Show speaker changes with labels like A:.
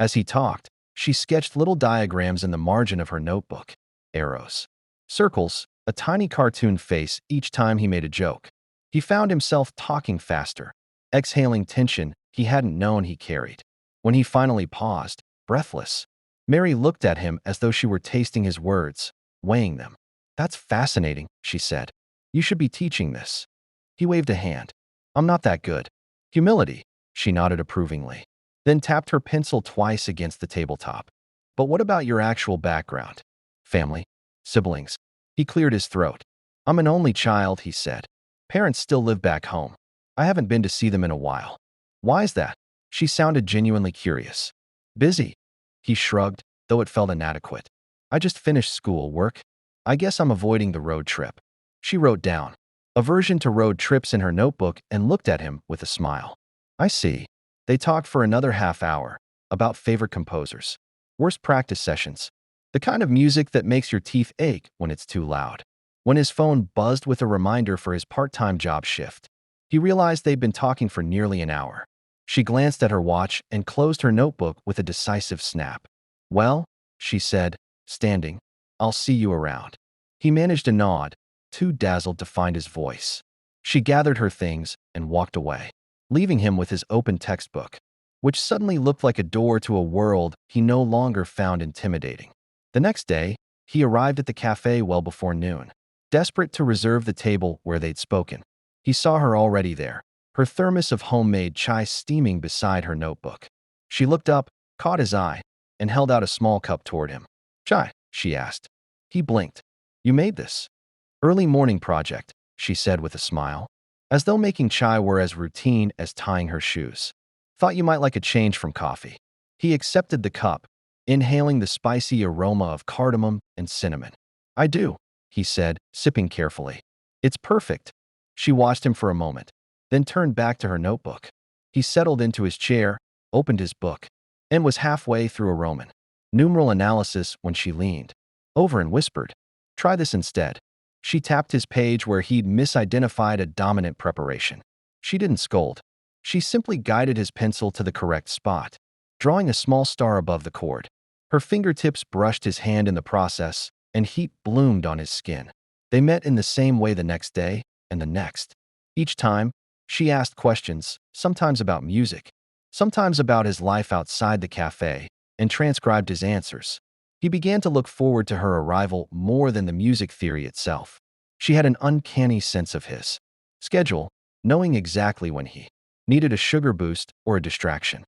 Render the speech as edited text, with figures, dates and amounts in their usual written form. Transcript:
A: As he talked, she sketched little diagrams in the margin of her notebook. Arrows, circles, a tiny cartoon face each time he made a joke. He found himself talking faster, exhaling tension he hadn't known he carried. When he finally paused, breathless, Mary looked at him as though she were tasting his words, weighing them. "That's fascinating," she said. "You should be teaching this." He waved a hand. "I'm not that good." "Humility," she nodded approvingly, then tapped her pencil twice against the tabletop. "But what about your actual background? Family? Siblings?" He cleared his throat. "I'm an only child," he said. "Parents still live back home. I haven't been to see them in a while." "Why is that?" She sounded genuinely curious. "Busy." He shrugged, though it felt inadequate. "I just finished school work. I guess I'm avoiding the road trip." She wrote down aversion to road trips in her notebook and looked at him with a smile. "I see." They talked for another half hour about favorite composers, worst practice sessions, the kind of music that makes your teeth ache when it's too loud. When his phone buzzed with a reminder for his part-time job shift, he realized they'd been talking for nearly an hour. She glanced at her watch and closed her notebook with a decisive snap. "Well," she said, standing, "I'll see you around." He managed a nod, too dazzled to find his voice. She gathered her things and walked away, leaving him with his open textbook, which suddenly looked like a door to a world he no longer found intimidating. The next day, he arrived at the cafe well before noon, desperate to reserve the table where they'd spoken. He saw her already there, her thermos of homemade chai steaming beside her notebook. She looked up, caught his eye, and held out a small cup toward him. "Chai?" she asked. He blinked. "You made this?" "Early morning project," she said with a smile, as though making chai were as routine as tying her shoes. "Thought you might like a change from coffee." He accepted the cup, inhaling the spicy aroma of cardamom and cinnamon. "I do," he said, sipping carefully. "It's perfect." She watched him for a moment, then turned back to her notebook. He settled into his chair, opened his book, and was halfway through a Roman numeral analysis when she leaned over and whispered, "Try this instead." She tapped his page where he'd misidentified a dominant preparation. She didn't scold. She simply guided his pencil to the correct spot, drawing a small star above the chord. Her fingertips brushed his hand in the process, and heat bloomed on his skin. They met in the same way the next day and the next. Each time, she asked questions, sometimes about music, sometimes about his life outside the cafe, and transcribed his answers. He began to look forward to her arrival more than the music theory itself. She had an uncanny sense of his schedule, knowing exactly when he needed a sugar boost or a distraction.